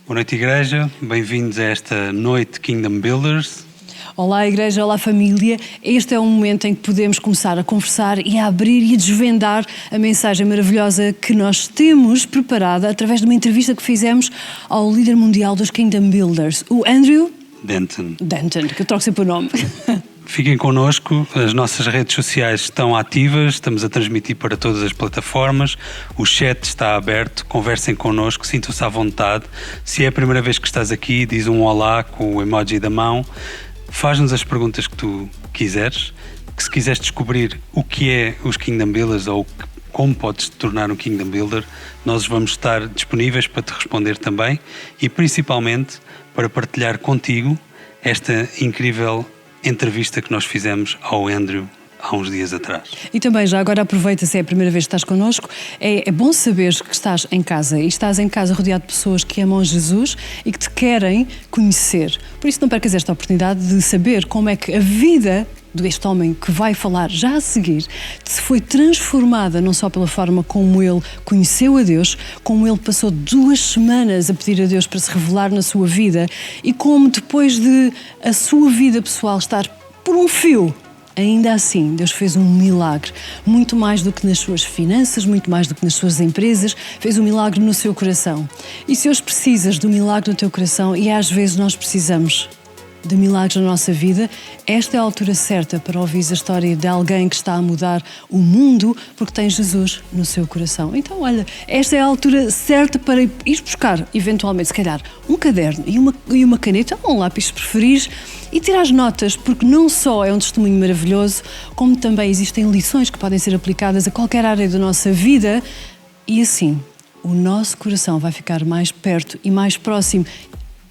Boa noite, igreja. Bem-vindos a esta noite Kingdom Builders. Olá, igreja, olá, família. Este é um momento em que podemos começar a conversar e a abrir e a desvendar a mensagem maravilhosa que nós temos preparada através de uma entrevista que fizemos ao líder mundial dos Kingdom Builders, o Andrew Denton, que eu troco sempre o nome. Fiquem connosco, as nossas redes sociais estão ativas, estamos a transmitir para todas as plataformas, o chat está aberto, conversem connosco, sintam-se à vontade. Se é a primeira vez que estás aqui, diz um olá com o emoji da mão, faz-nos as perguntas que tu quiseres, que se quiseres descobrir o que é os Kingdom Builders ou como podes te tornar um Kingdom Builder, nós vamos estar disponíveis para te responder também e principalmente para partilhar contigo esta incrível entrevista que nós fizemos ao Andrew há uns dias atrás. E também, já agora aproveita, se é a primeira vez que estás connosco, é bom saber que estás em casa e estás em casa rodeado de pessoas que amam Jesus e que te querem conhecer. Por isso não percas esta oportunidade de saber como é que a vida deste homem que vai falar já a seguir se foi transformada não só pela forma como ele conheceu a Deus, como ele passou 2 semanas a pedir a Deus para se revelar na sua vida e como depois de a sua vida pessoal estar por um fio, ainda assim, Deus fez um milagre, muito mais do que nas suas finanças, muito mais do que nas suas empresas, fez um milagre no seu coração. E se hoje precisas de um milagre no teu coração, e às vezes nós precisamos de milagres na nossa vida, esta é a altura certa para ouvir a história de alguém que está a mudar o mundo porque tem Jesus no seu coração. Então, olha, esta é a altura certa para ir buscar, eventualmente, se calhar, um caderno e uma caneta, ou um lápis se preferires, e tirar as notas, porque não só é um testemunho maravilhoso, como também existem lições que podem ser aplicadas a qualquer área da nossa vida e assim o nosso coração vai ficar mais perto e mais próximo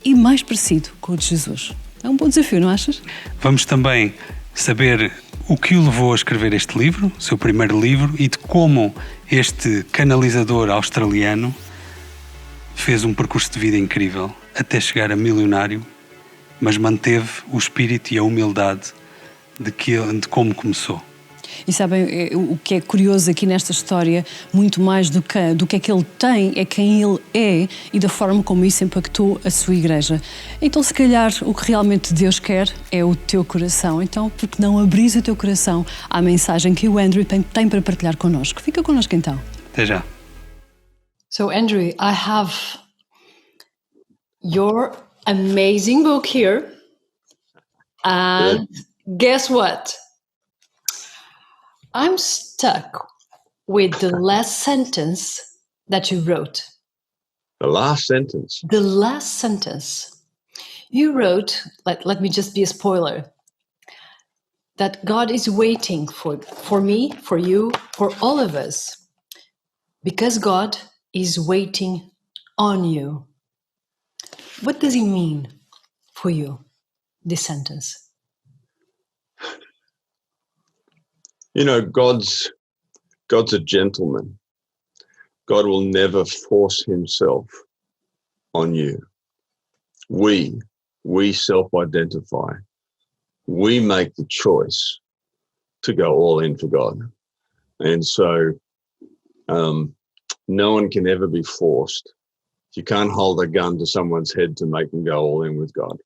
e mais parecido com o de Jesus. É um bom desafio, não achas? Vamos também saber o que o levou a escrever este livro, o seu primeiro livro, e de como este canalizador australiano fez um percurso de vida incrível até chegar a milionário, mas manteve o espírito e a humildade de como começou. E sabem, o que é curioso aqui nesta história, muito mais do que é que ele tem, é quem ele é e da forma como isso impactou a sua igreja. Então, se calhar, o que realmente Deus quer é o teu coração. Então, por que não abris o teu coração à mensagem que o Andrew tem para partilhar connosco? Fica connosco então. Até já. So, Andrew, I have your amazing book here. And guess what? I'm stuck with the last sentence that you wrote. The last sentence? The last sentence. You wrote, let me just be a spoiler, that God is waiting for me, for you, for all of us, because God is waiting on you. What does it mean for you, this sentence? You know, God's a gentleman. God will never force himself on you. We self-identify. We make the choice to go all in for God. And so no one can ever be forced. You can't hold a gun to someone's head to make them go all in with God.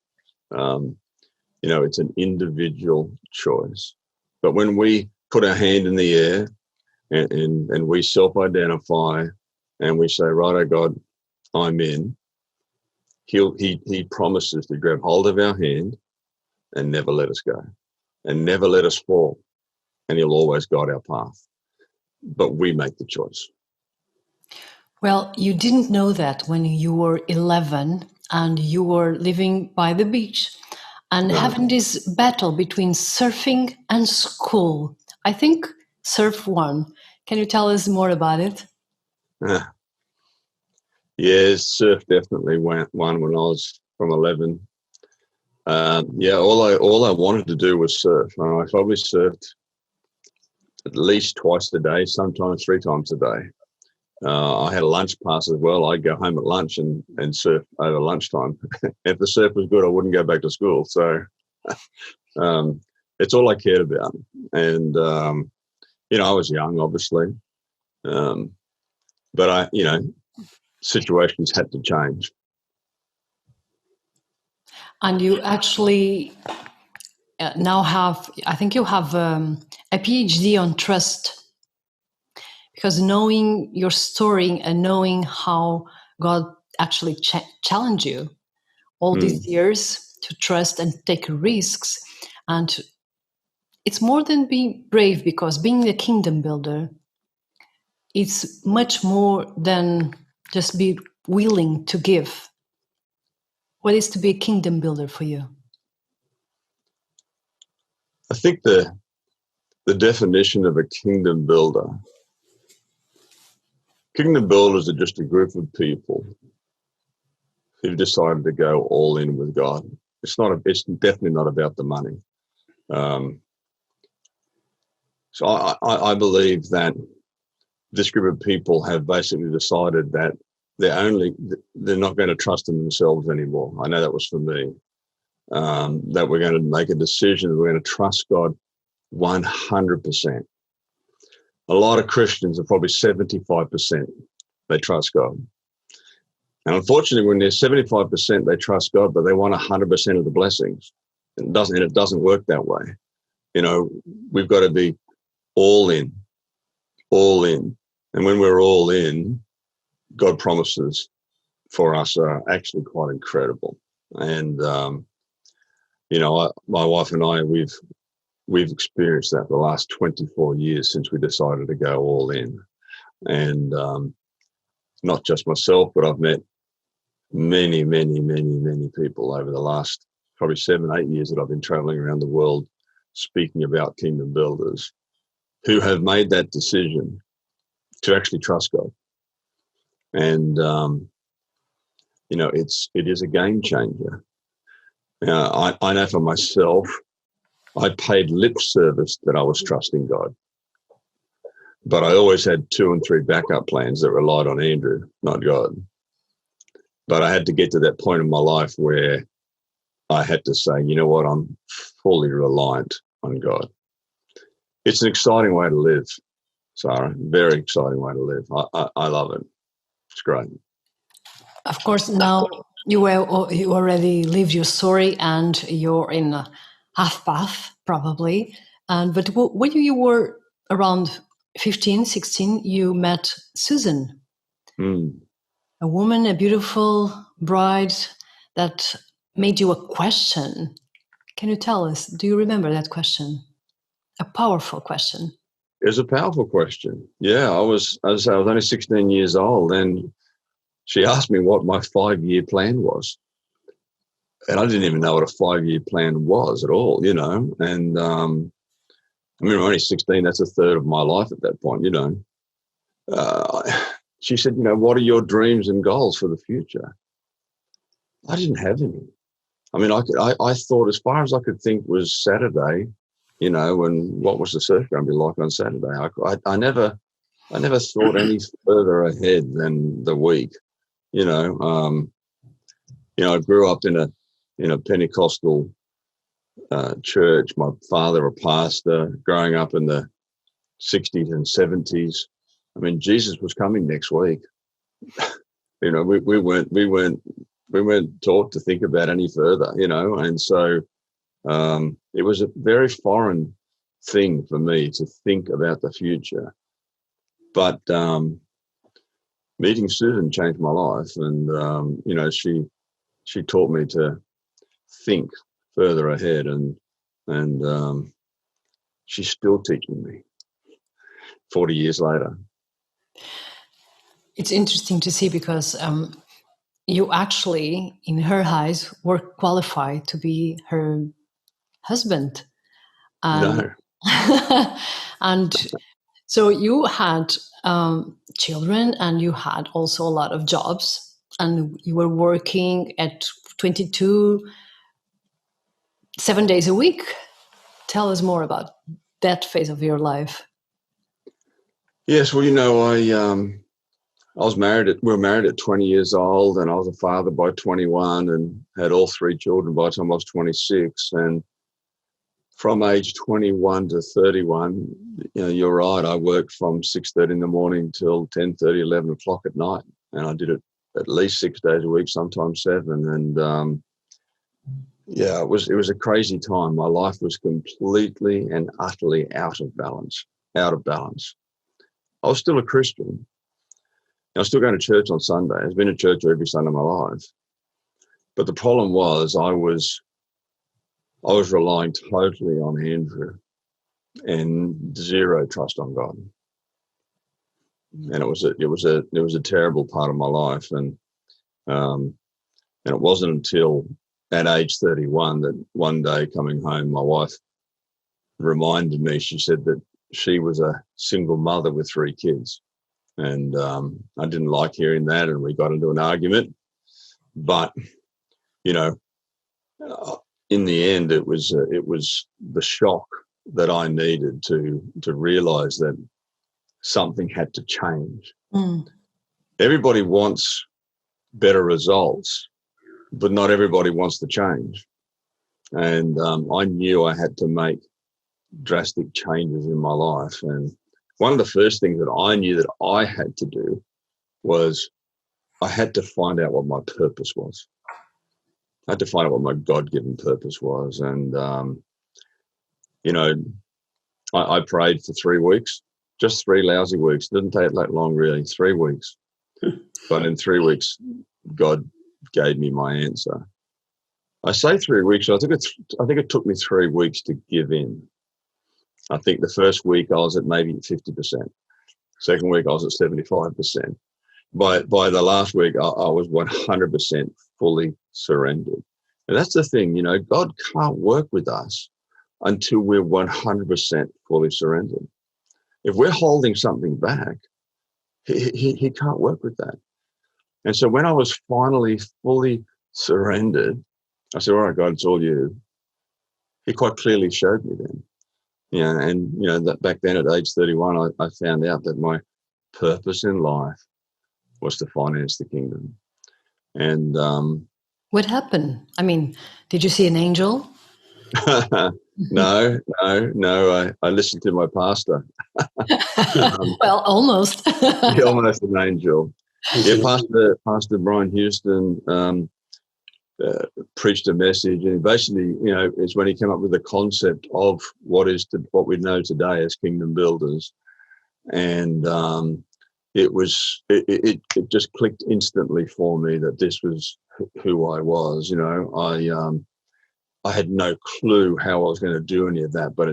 It's an individual choice. But when we put our hand in the air and we self-identify and we say, righto, God, I'm in, he promises to grab hold of our hand and never let us go and never let us fall. And he'll always guide our path. But we make the choice. Well, you didn't know that when you were 11 and you were living by the beach and having this battle between surfing and school. I think surf won. Can you tell us more about it? Surf definitely won when I was from 11. All I wanted to do was surf. I probably surfed at least twice a day, sometimes 3 times a day. I had a lunch pass as well. I'd go home at lunch and surf over lunchtime. If the surf was good, I wouldn't go back to school. So it's all I cared about. And, I was young, obviously. But situations had to change. And you actually now have, I think you have a PhD on trust. Because knowing your story and knowing how God actually challenged you all these years to trust and take risks. And it's more than being brave, because being a kingdom builder, it's much more than just be willing to give. What is to be a kingdom builder for you? I think the definition of a kingdom builders are just a group of people who've decided to go all in with God. It's definitely not about the money. So I believe that this group of people have basically decided that they're not going to trust in themselves anymore. I know that was for me. That we're going to make a decision. We're going to trust God 100%. A lot of Christians are probably 75%. They trust God. And unfortunately, when they're 75%, they trust God, but they want 100% of the blessings. And it doesn't work that way. We've got to be all in. And when we're all in, God promises for us are actually quite incredible. And, my wife and I, we've experienced that the last 24 years since we decided to go all in. And not just myself, but I've met many, many, many, many people over the last probably 7-8 years that I've been traveling around the world speaking about kingdom builders who have made that decision to actually trust God. And, it is a game changer. I know for myself, I paid lip service that I was trusting God. But I always had 2 and 3 backup plans that relied on Andrew, not God. But I had to get to that point in my life where I had to say, you know what, I'm fully reliant on God. It's an exciting way to live, Sarah. Very exciting way to live. I love it. It's great. Of course, now you already lived your story and you're in a half path, probably. But when you were around 15, 16, you met Susan, a woman, a beautiful bride that made you a question. Can you tell us, do you remember that question? A powerful question. It was a powerful question. Yeah, I was only 16 years old, and she asked me what my 5-year plan was. And I didn't even know what a 5-year plan was at all, And I'm only 16. That's a third of my life at that point, She said, what are your dreams and goals for the future? I didn't have any. I thought as far as I could think was Saturday, and what was the surf going to be like on Saturday? I never thought any further ahead than the week. I grew up in a Pentecostal church. My father, a pastor, growing up in the 60s and 70s. I mean, Jesus was coming next week. You know, we weren't taught to think about any further, you know, and so it was a very foreign thing for me to think about the future. But meeting Susan changed my life, and you know, she taught me to think further ahead, and she's still teaching me 40 years later. It's interesting to see because you actually, in her eyes, were qualified to be her husband. No. And so you had children, and you had also a lot of jobs, and you were working at 22, 7 days a week. Tell us more about that phase of your life. Yes, well, you know, I was married. We were married at 20 years old, and I was a father by 21, and had all 3 children by the time I was 26. And from age 21 to 31, you know, you're right. I worked from 6:30 in the morning till 10:30, 11 o'clock at night, and I did it at least 6 days a week, sometimes 7. And yeah, it was a crazy time. My life was completely and utterly out of balance. I was still a Christian. I was still going to church on Sunday. I've been to church every Sunday of my life. But the problem was I was relying totally on Andrew and zero trust on God. And it was a terrible part of my life. And it wasn't until at age 31 that one day coming home, my wife reminded me, she said that she was a single mother with 3 kids. And I didn't like hearing that, and we got into an argument. But, you know, in the end, it was the shock that I needed to realize that something had to change. Everybody wants better results, but not everybody wants to change. And I knew I had to make drastic changes in my life. And one of the first things that I knew that I had to do was I had to find out what my purpose was. I had to find out what my God-given purpose was. And, you know, I prayed for 3 weeks, just 3 lousy weeks. It didn't take that long, really, 3 weeks. But in 3 weeks, God gave me my answer. I say 3 weeks. I think it took me 3 weeks to give in. I think the first week I was at maybe 50%. Second week I was at 75%. By the last week I was 100% fully surrendered. And that's the thing, you know, God can't work with us until we're 100% fully surrendered. If we're holding something back, he can't work with that. And so when I was finally fully surrendered, I said, all right, God, it's all you. He quite clearly showed me then. Yeah, and you know that back then at age 31, I found out that my purpose in life was to finance the kingdom. And what happened? I mean, did you see an angel? No. I listened to my pastor. Well, almost. Almost an angel. Yeah, Pastor Brian Houston preached a message, and basically, you know, it's when he came up with the concept of what we know today as kingdom builders, and it just clicked instantly for me that this was who I was. You know, I had no clue how I was going to do any of that, but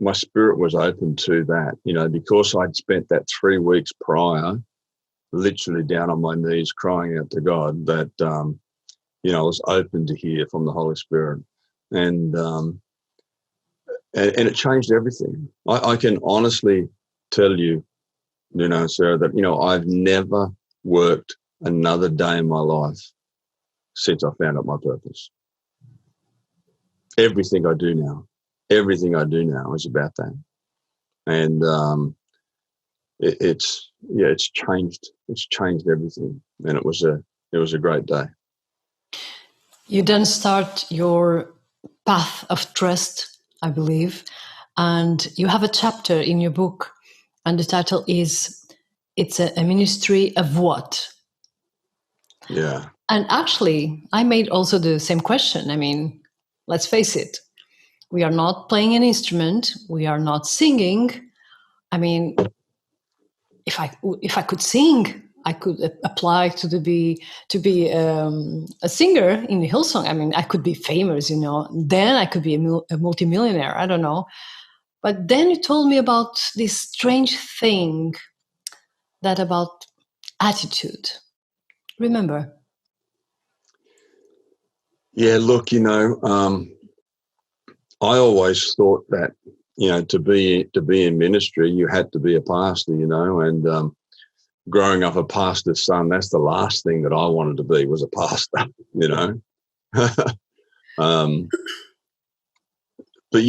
my spirit was open to that. You know, because I'd spent that 3 weeks prior literally down on my knees crying out to God, that you know, I was open to hear from the Holy Spirit, and it changed everything. I can honestly tell you, you know, Sarah, that, you know, I've never worked another day in my life since I found out my purpose. Everything I do now is about that, and it's changed everything, and it was a great day. You then start your path of trust, I believe, and you have a chapter in your book And the title is, it's a ministry of what? Yeah. And actually, I made also the same question. I mean, let's face it. We are not playing an instrument. We are not singing. I mean, if I could sing, I could apply to be a singer in Hillsong. I mean, I could be famous, Then I could be a multimillionaire. I don't know. But then you told me about this strange thing, that about attitude. Remember? Yeah, look, I always thought that, to be in ministry, you had to be a pastor, and growing up a pastor's son, that's the last thing that I wanted to be, was a pastor, But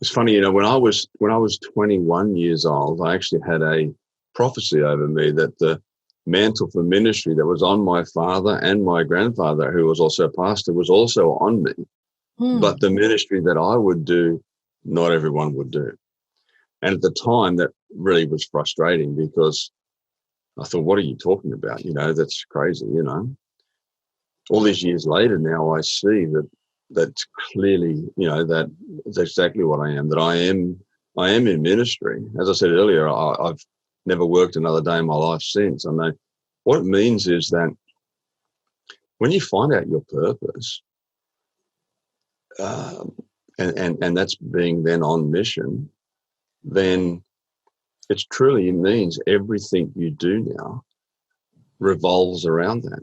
it's funny, when I was 21 years old, I actually had a prophecy over me that the mantle for ministry that was on my father and my grandfather, who was also a pastor, was also on me. But the ministry that I would do, not everyone would do. And at the time, that really was frustrating, because I thought, what are you talking about? That's crazy, All these years later now, I see that that's clearly, that's exactly what I am, that I am in ministry. As I said earlier, I've never worked another day in my life since. I know what it means is that when you find out your purpose, and that's being then on mission, then it truly means everything you do now revolves around that.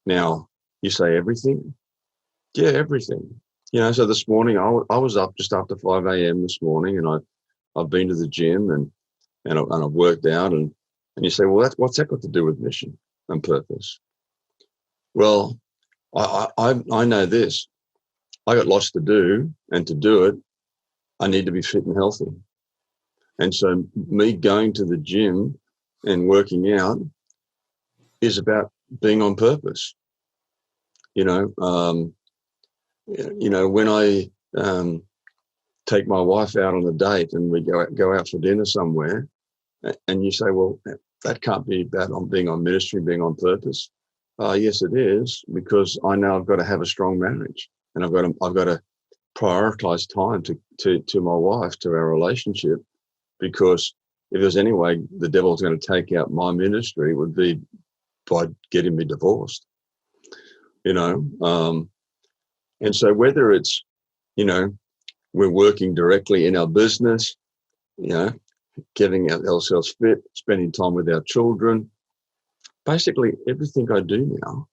Now, you say everything? Yeah, everything. So this morning I was up just after 5 a.m. this morning, and I've been to the gym and I've worked out, and you say, well, what's that got to do with mission and purpose? Well, I know this. I got lots to do, and to do it, I need to be fit and healthy. And so me going to the gym and working out is about being on purpose. When I take my wife out on a date and we go out for dinner somewhere, and you say, well, that can't be about being on ministry, being on purpose. Yes, it is, because I know I've got to have a strong marriage, and I've got to prioritize time to my wife, to our relationship, because if there's any way the devil's going to take out my ministry, it would be by getting me divorced. And so whether it's, we're working directly in our business, getting ourselves fit, spending time with our children, basically everything I do now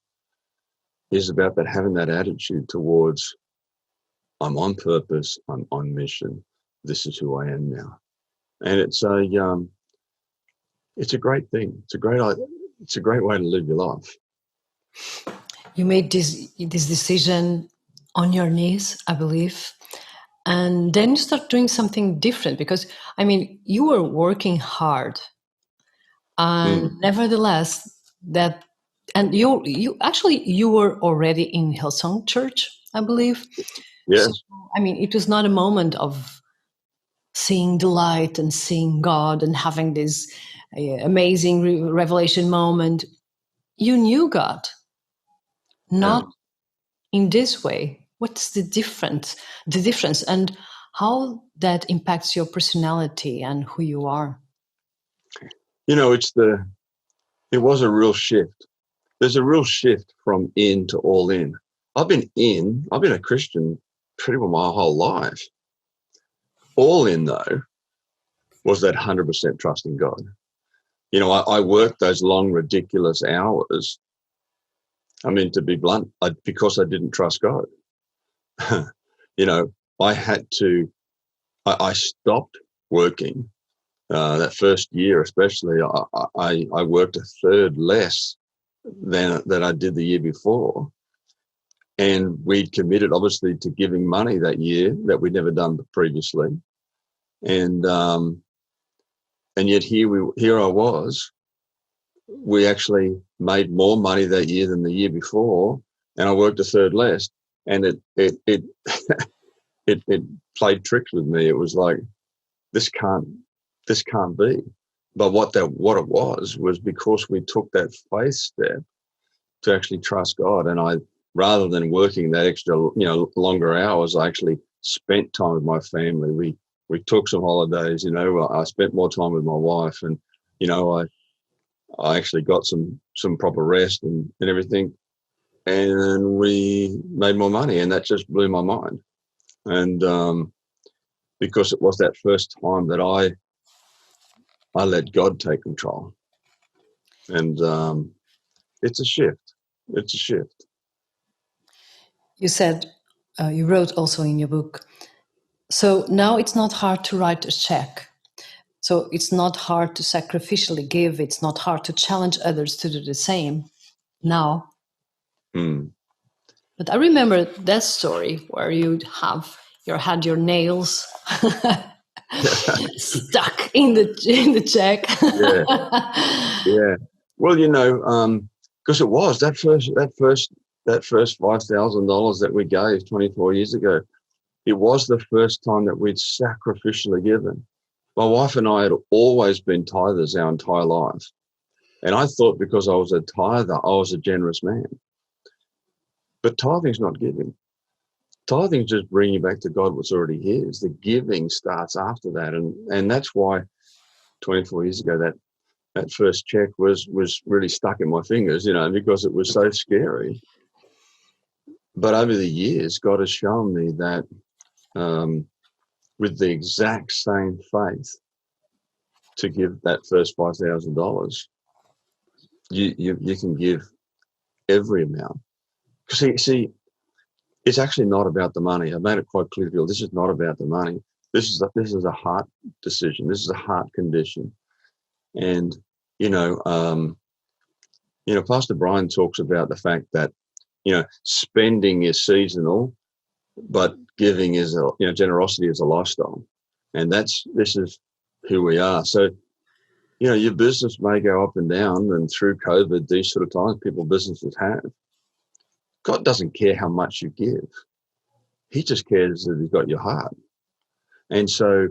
is about that, having that attitude towards, I'm on purpose, I'm on mission, this is who I am now. And it's a great thing. It's a great way to live your life. You made this decision on your knees, I believe, and then you start doing something different, because you were working hard, and nevertheless you were already in Hillsong Church, I believe. Yes. So, it was not a moment of seeing the light and seeing God and having this amazing revelation moment. You knew God, not in this way. What's the difference, and how that impacts your personality and who you are? It was a real shift. There's a real shift from in to all in. I've been a Christian pretty well my whole life. All in, though, was that 100% trust in God. I worked those long, ridiculous hours. To be blunt, because I didn't trust God. I stopped working. That first year, especially, I worked a third less than I did the year before. And we'd committed, obviously, to giving money that year that we'd never done previously. And yet here I was. We actually made more money that year than the year before, and I worked a third less. And it it played tricks with me. It was like, this can't be. But what it was because we took that faith step to actually trust God. And I, rather than working that extra, longer hours, I actually spent time with my family. We took some holidays, I spent more time with my wife, and, I actually got some proper rest and everything. And we made more money, and that just blew my mind. And because it was that first time that I let God take control. And it's a shift. It's a shift. You said, you wrote also in your book, so now it's not hard to write a check. So it's not hard to sacrificially give. It's not hard to challenge others to do the same now. Mm. But I remember that story where you had your nails stuck in the check. Yeah. Well, because it was that first $5,000 that we gave 24 years ago. It was the first time that we'd sacrificially given. My wife and I had always been tithers our entire life. And I thought because I was a tither, I was a generous man. But tithing's not giving. Tithing's just bringing back to God what's already his. The giving starts after that. And that's why 24 years ago, that first check was really stuck in my fingers, because it was so scary. But over the years, God has shown me that with the exact same faith to give that first $5,000, you can give every amount. See, it's actually not about the money. I made it quite clear to people. This is not about the money. This is a heart decision. This is a heart condition. And Pastor Brian talks about the fact that spending is seasonal, but giving is generosity is a lifestyle, and this is who we are. So your business may go up and down, and through COVID, these sort of times, businesses have. God doesn't care how much you give. He just cares that he's got your heart. And so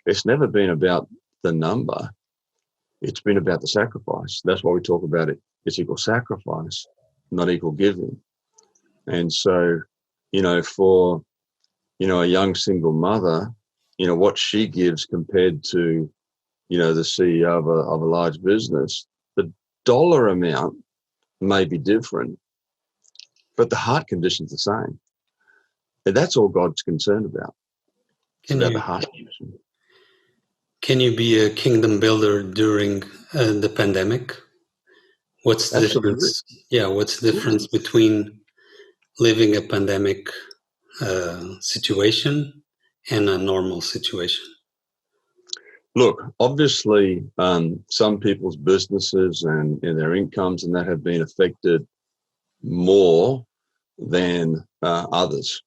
it's never been about the number. It's been about the sacrifice. That's why we talk about it. It's equal sacrifice, not equal giving. And so, for, a young single mother, what she gives compared to, the CEO of a large business, the dollar amount may be different, but the heart condition's the same. And that's all God's concerned about. It's about the heart condition. Can you be a kingdom builder during the pandemic? What's the difference? Yeah, what's the difference between living a pandemic situation and a normal situation? Look, obviously, some people's businesses and their incomes and that have been affected more than others.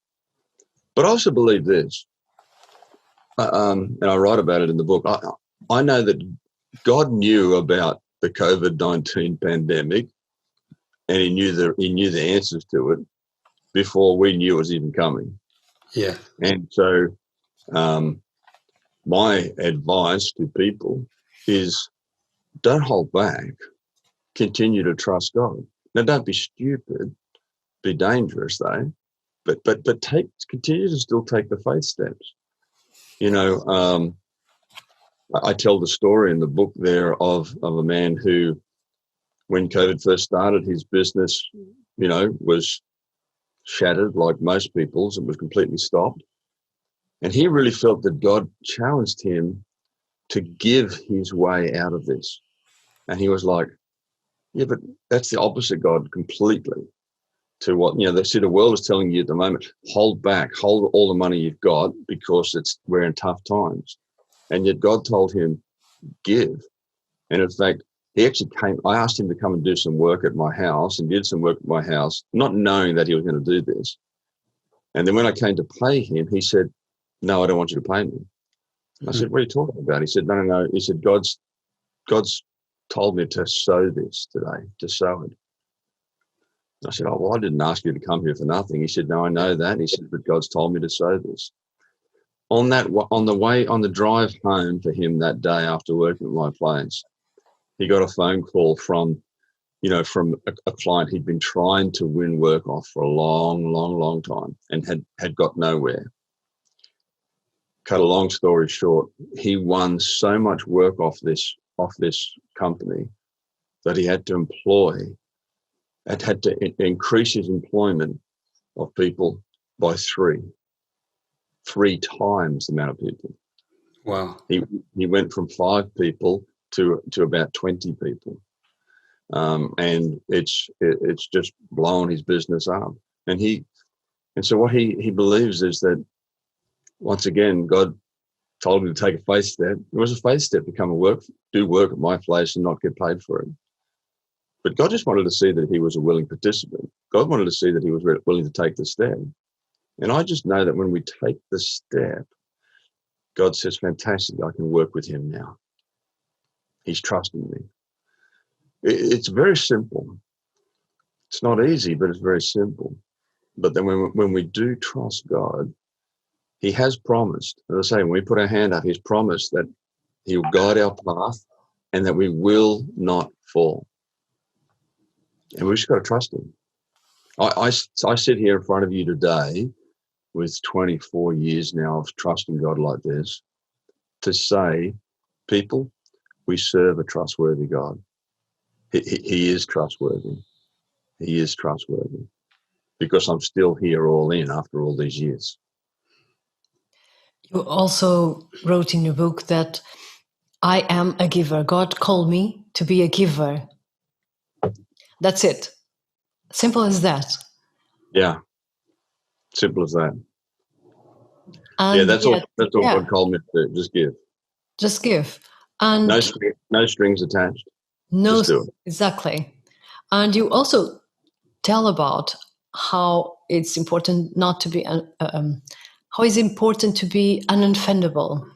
But I also believe this, and I write about it in the book. I know that God knew about the COVID-19 pandemic, and he knew the answers to it before we knew it was even coming. Yeah. And so my advice to people is don't hold back. Continue to trust God. Now, don't be stupid. Be dangerous, though. But continue to still take the faith steps. I tell the story in the book there of a man who, when COVID first started, his business, was shattered like most people's. It was completely stopped. And he really felt that God challenged him to give his way out of this. And he was like, yeah, but that's the opposite, God, completely to what, the world is telling you at the moment, hold back, hold all the money you've got because we're in tough times. And yet God told him, give. And in fact, I asked him to come and do some work at my house, and did some work at my house, not knowing that he was going to do this. And then when I came to pay him, he said, no, I don't want you to pay me. I said, what are you talking about? He said, no. He said, God's told me to sow this today, to sow it. I said, oh, well, I didn't ask you to come here for nothing. He said, no, I know that. He said, but God's told me to sow this. on the drive home for him that day after working at my place, he got a phone call from a client he'd been trying to win work off for a long time and had got nowhere. Cut a long story short, he won so much work off this company that he had to increase his employment of people by three times the amount of people. Wow. He went from 5 people to about 20 people. And it's just blown his business up. And so what he believes is that, once again, God told him to take a faith step. It was a faith step to do work at my place and not get paid for it. But God just wanted to see that he was a willing participant. God wanted to see that he was willing to take the step. And I just know that when we take the step, God says, fantastic, I can work with him now. He's trusting me. It's very simple. It's not easy, but it's very simple. But then when we do trust God, he has promised, as I say, when we put our hand up, he's promised that he will guide our path and that we will not fall. And we've just got to trust him. I sit here in front of you today with 24 years now of trusting God like this to say, people, we serve a trustworthy God. He is trustworthy. He is trustworthy because I'm still here all in after all these years. You also wrote in your book that I am a giver. God called me to be a giver. That's it. Simple as that. Yeah. Simple as that. And that's all God called me to do. Just give. Just give. And no strings attached. No, just do it. Exactly. And you also tell about how it's important not to be how it's important to be unoffendable.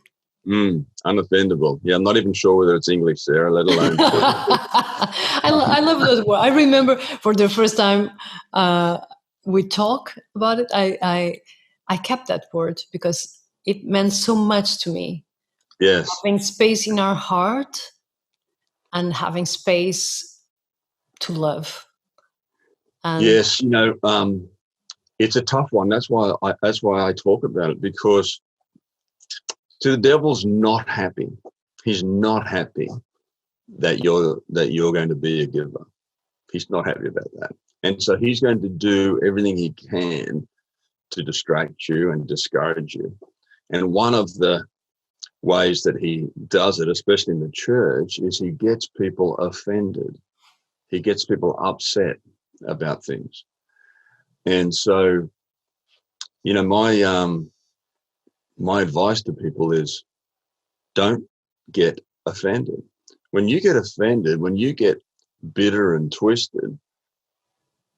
Unoffendable. Yeah, I'm not even sure whether it's English, Sarah, let alone. I love that word. I remember for the first time we talk about it, I kept that word because it meant so much to me. Yes. Having space in our heart and having space to love. And yes, it's a tough one. That's why I talk about it, because the devil's not happy. He's not happy that you're going to be a giver. He's not happy about that. And so he's going to do everything he can to distract you and discourage you. And one of the ways that he does it, especially in the church, is he gets people offended. He gets people upset about things. And so, my advice to people is don't get offended. When you get offended, when you get bitter and twisted,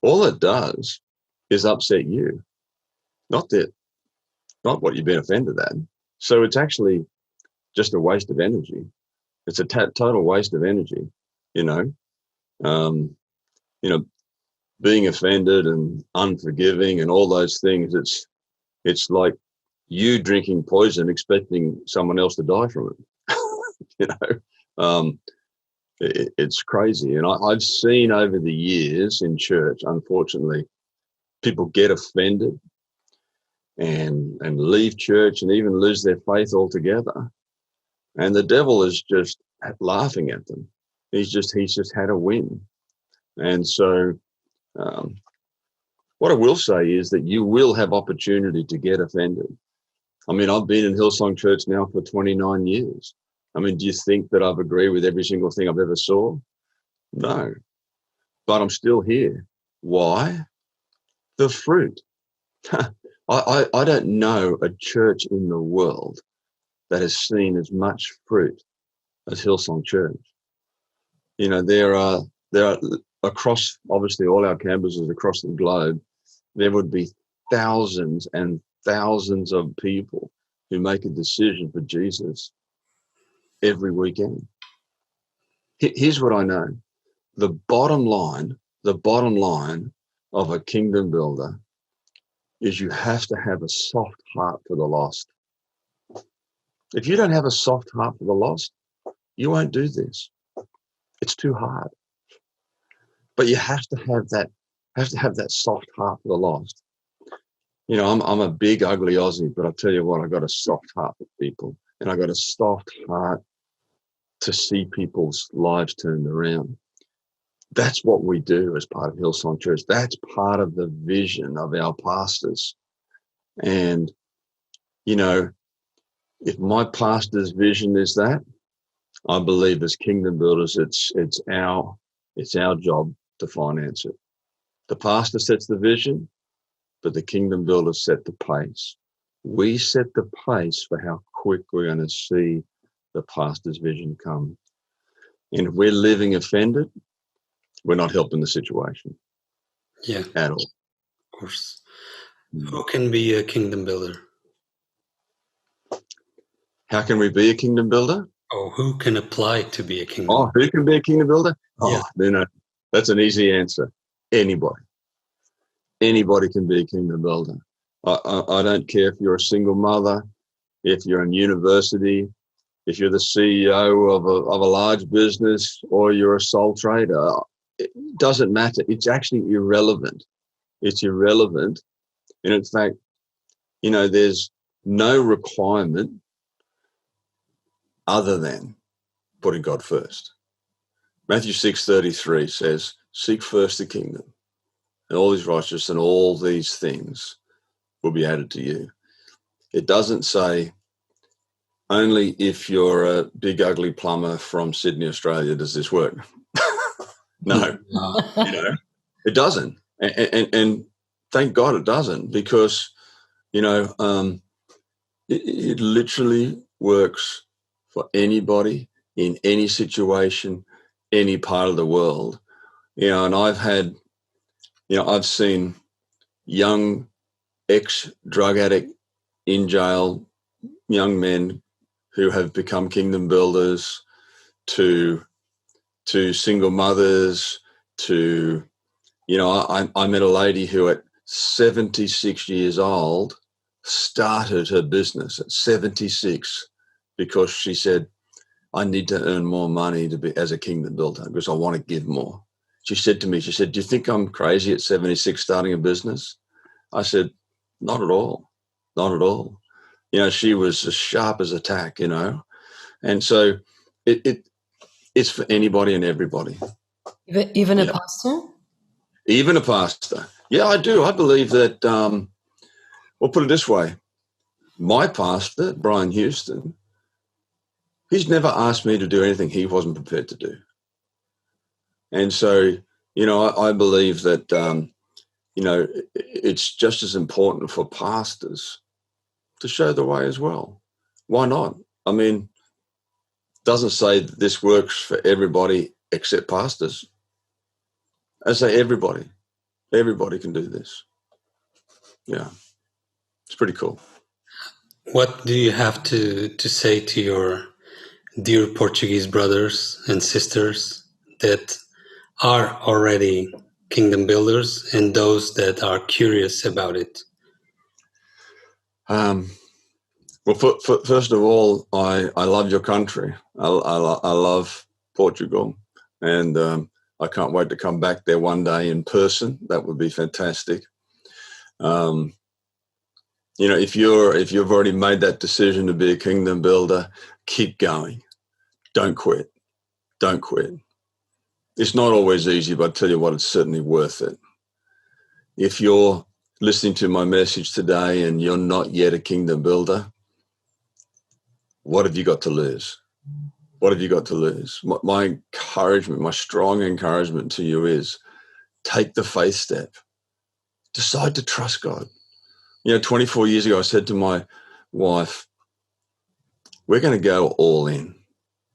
all it does is upset you, not what you've been offended at. So it's actually just a waste of energy. It's a total waste of energy, being offended and unforgiving and all those things. It's like you drinking poison, expecting someone else to die from it. It's crazy. And I've seen over the years in church, unfortunately, people get offended and leave church and even lose their faith altogether. And the devil is just laughing at them. He's just had a win. And so what I will say is that you will have opportunity to get offended. I mean, I've been in Hillsong Church now for 29 years. I mean, do you think that I've agreed with every single thing I've ever saw? No. But I'm still here. Why? The fruit. I don't know a church in the world that has seen as much fruit as Hillsong Church. There are across, obviously, all our campuses across the globe, there would be thousands and thousands of people who make a decision for Jesus every weekend. Here's what I know. The bottom line of a kingdom builder is you have to have a soft heart for the lost. If you don't have a soft heart for the lost, you won't do this. It's too hard. But you have to have that soft heart for the lost. You know, I'm a big, ugly Aussie, but I tell you what, I got a soft heart for people, and I got a soft heart to see people's lives turned around. That's what we do as part of Hillsong Church. That's part of the vision of our pastors. And, you know, if my pastor's vision is that, I believe as kingdom builders, it's our job to finance it. The pastor sets the vision, but the kingdom builders set the pace. We set the pace for how quick we're going to see the pastor's vision come. And if we're living offended, we're not helping the situation. Yeah. At all. Of course. Who can be a kingdom builder? How can we be a kingdom builder? Oh, who can apply to be a kingdom builder? Who can be a kingdom builder? Yeah. That's an easy answer. Anybody. Anybody can be a kingdom builder. I don't care if you're a single mother, if you're in university, if you're the CEO of a large business, or you're a sole trader. It doesn't matter. It's actually irrelevant. It's irrelevant. And in fact, you know, there's no requirement other than putting God first. Matthew 6:33 says, seek first the kingdom and all his righteousness, and all these things will be added to you. It doesn't say only if you're a big ugly plumber from Sydney, Australia, does this work. No, you know, it doesn't. And thank God it doesn't, because, you know, it literally works for anybody in any situation, any part of the world. You know, and I've seen young ex-drug addict in jail, young men who have become kingdom builders, to single mothers, to, you know, I met a lady who at 76 years old started her business at 76 because she said, I need to earn more money to be as a kingdom builder because I want to give more. She said to me, do you think I'm crazy at 76 starting a business? I said, not at all. Not at all. You know, she was as sharp as a tack, you know. And so it's for anybody and everybody. Even a pastor? Even a pastor. Yeah, I do. I believe that, well, put it this way. My pastor, Brian Houston, he's never asked me to do anything he wasn't prepared to do. And so, you know, I believe that, you know, it's just as important for pastors to show the way as well. Why not? I mean, it doesn't say that this works for everybody except pastors. I say everybody can do this. Yeah, it's pretty cool. What do you have to say to your dear Portuguese brothers and sisters that are already kingdom builders and those that are curious about it? Well, first of all, I love your country. I love Portugal, and I can't wait to come back there one day in person. That would be fantastic. You know, if you've already made that decision to be a kingdom builder, keep going. Don't quit. Don't quit. It's not always easy, but I tell you what, it's certainly worth it. If you're listening to my message today and you're not yet a kingdom builder, what have you got to lose? What have you got to lose? My encouragement, my strong encouragement to you is take the faith step. Decide to trust God. You know, 24 years ago, I said to my wife, we're going to go all in.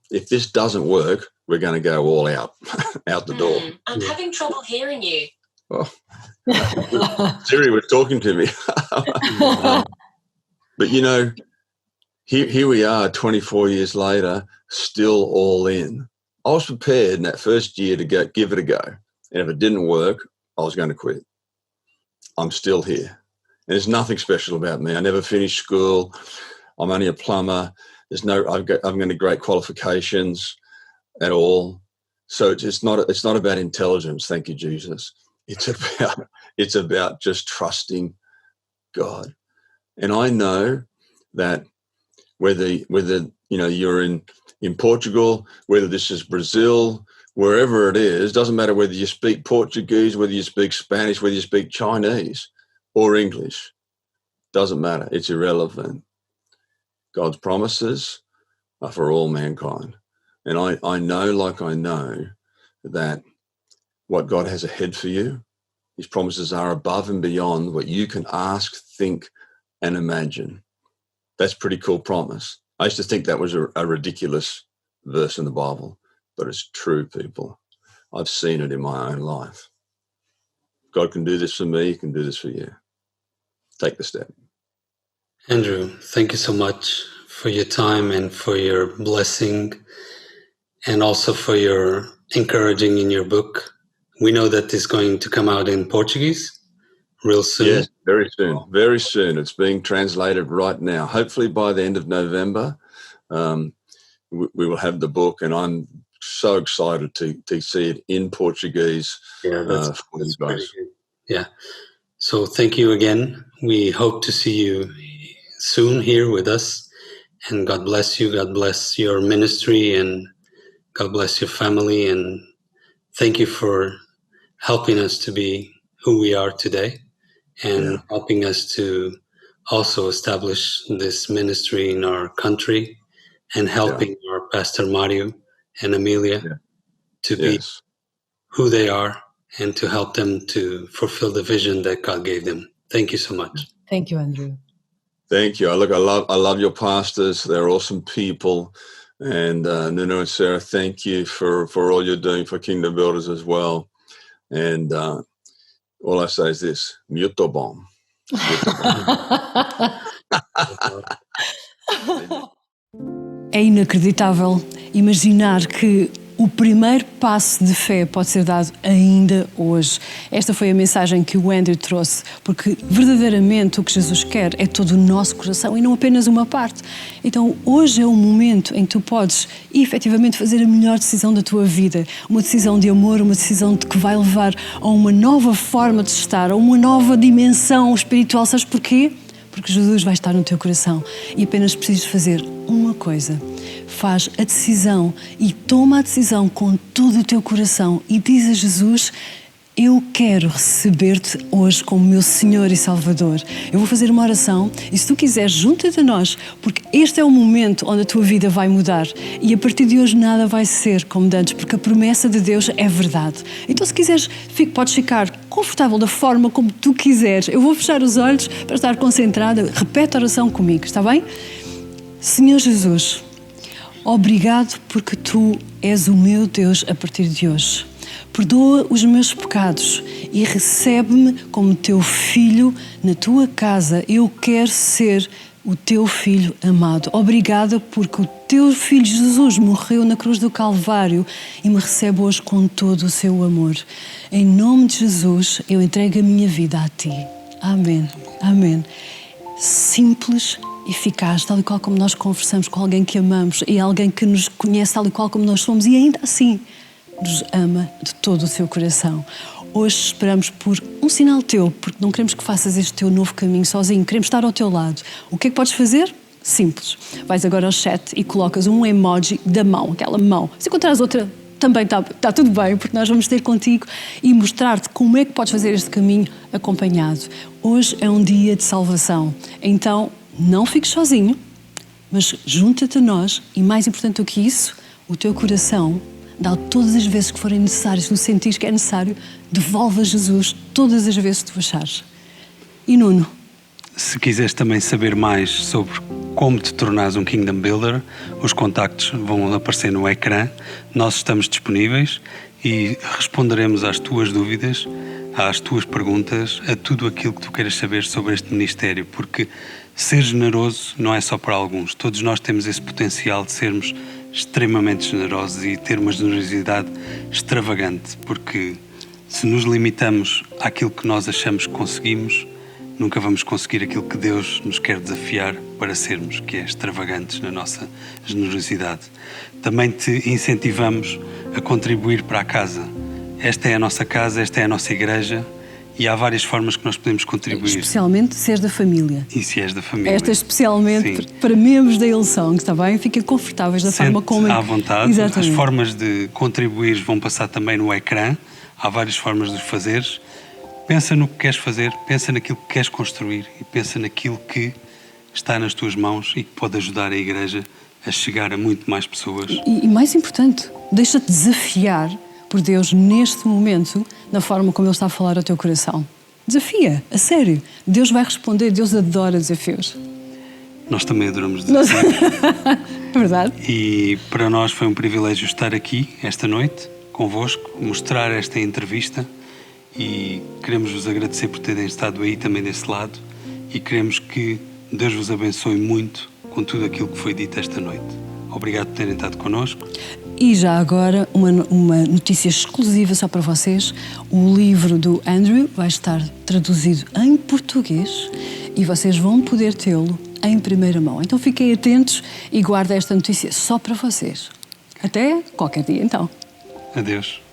If this doesn't work, we're going to go all out, out the door. I'm having trouble hearing you. Oh. Siri was talking to me. But, you know, here we are 24 years later, still all in. I was prepared in that first year to give it a go. And if it didn't work, I was going to quit. I'm still here. And there's nothing special about me. I never finished school. I'm only a plumber. I've got great qualifications at all. So it's not about intelligence. Thank you, Jesus. It's about just trusting God. And I know that whether you're in Portugal, whether this is Brazil, wherever it is, doesn't matter whether you speak Portuguese, whether you speak Spanish, whether you speak Chinese or English, doesn't matter. It's irrelevant. God's promises are for all mankind. And I know that what God has ahead for you, his promises are above and beyond what you can ask, think, and imagine. That's a pretty cool promise. I used to think that was a ridiculous verse in the Bible, but it's true, people. I've seen it in my own life. God can do this for me, he can do this for you. Take the step. Andrew, thank you so much for your time and for your blessing, and also for your encouraging in your book. We know that it's going to come out in Portuguese real soon. Yes, very soon. Very soon. It's being translated right now. Hopefully by the end of November, we will have the book, and I'm so excited to see it in Portuguese. Yeah, that's for you guys. Yeah. So thank you again. We hope to see you soon here with us. And God bless you. God bless your ministry, and God bless your family. And thank you for helping us to be who we are today, and helping us to also establish this ministry in our country, and helping our Pastor Mario and Amelia to be who they are, and to help them to fulfill the vision that God gave them. Thank you so much. Thank you, Andrew. Thank you. I love your pastors. They're awesome people. And Nuno and Sarah, thank you for all you're doing for Kingdom Builders as well. And all I say is this: muito bom. É inacreditável imaginar que o primeiro passo de fé pode ser dado ainda hoje. Esta foi a mensagem que o Andrew trouxe, porque verdadeiramente o que Jesus quer é todo o nosso coração e não apenas uma parte. Então hoje é o momento em que tu podes efetivamente fazer a melhor decisão da tua vida. Uma decisão de amor, uma decisão que vai levar a uma nova forma de estar, a uma nova dimensão espiritual. Sabes porquê? Porque Jesus vai estar no teu coração e apenas precisas fazer uma coisa. Faz a decisão e toma a decisão com todo o teu coração e diz a Jesus: eu quero receber-te hoje como meu Senhor e Salvador. Eu vou fazer uma oração e, se tu quiseres, junta-te a nós, porque este é o momento onde a tua vida vai mudar e a partir de hoje nada vai ser como de antes, porque a promessa de Deus é verdade. Então, se quiseres, podes ficar confortável da forma como tu quiseres. Eu vou fechar os olhos para estar concentrada. Repete a oração comigo, está bem? Senhor Jesus, obrigado porque tu és o meu Deus a partir de hoje. Perdoa os meus pecados e recebe-me como teu filho na tua casa. Eu quero ser o teu filho amado. Obrigada porque o teu filho Jesus morreu na cruz do Calvário e me recebe hoje com todo o seu amor. Em nome de Jesus, eu entrego a minha vida a ti. Amém. Amém. Simples, eficaz, tal e qual como nós conversamos com alguém que amamos e alguém que nos conhece tal e qual como nós somos e ainda assim nos ama de todo o seu coração. Hoje esperamos por um sinal teu, porque não queremos que faças este teu novo caminho sozinho, queremos estar ao teu lado. O que é que podes fazer? Simples. Vais agora ao chat e colocas um emoji da mão, aquela mão. Se encontrares outra, também está tudo bem, porque nós vamos ter contigo e mostrar-te como é que podes fazer este caminho acompanhado. Hoje é um dia de salvação, então não fiques sozinho, mas junta-te a nós e, mais importante do que isso, o teu coração. Dá todas as vezes que forem necessárias, se tu sentires que é necessário, devolve a Jesus todas as vezes que tu achares. E Nuno? Se quiseres também saber mais sobre como te tornares um Kingdom Builder, os contactos vão aparecer no ecrã. Nós estamos disponíveis e responderemos às tuas dúvidas, às tuas perguntas, a tudo aquilo que tu queiras saber sobre este ministério, porque ser generoso não é só para alguns. Todos nós temos esse potencial de sermos extremamente generosos e ter uma generosidade extravagante, porque se nos limitamos àquilo que nós achamos que conseguimos, nunca vamos conseguir aquilo que Deus nos quer desafiar para sermos, que é extravagantes na nossa generosidade. Também te incentivamos a contribuir para a casa. Esta é a nossa casa, esta é a nossa igreja e há várias formas que nós podemos contribuir. Especialmente se és da família. E se és da família. Esta é especialmente Sim. para membros da Hillsong, está bem? Fiquem confortáveis da forma como... à vontade. Exatamente. As formas de contribuir vão passar também no ecrã. Há várias formas de os fazeres. Pensa no que queres fazer, pensa naquilo que queres construir e pensa naquilo que está nas tuas mãos e que pode ajudar a igreja a chegar a muito mais pessoas. E mais importante, deixa-te desafiar por Deus neste momento, na forma como Ele está a falar ao teu coração. Desafia, a sério. Deus vai responder, Deus adora desafios. Nós também adoramos desafios. É verdade. E para nós foi um privilégio estar aqui esta noite, convosco, mostrar esta entrevista e queremos vos agradecer por terem estado aí também desse lado e queremos que Deus vos abençoe muito com tudo aquilo que foi dito esta noite. Obrigado por terem estado connosco. E já agora, uma notícia exclusiva só para vocês. O livro do Andrew vai estar traduzido em português e vocês vão poder tê-lo em primeira mão. Então fiquem atentos e guardem esta notícia só para vocês. Até qualquer dia, então. Adeus.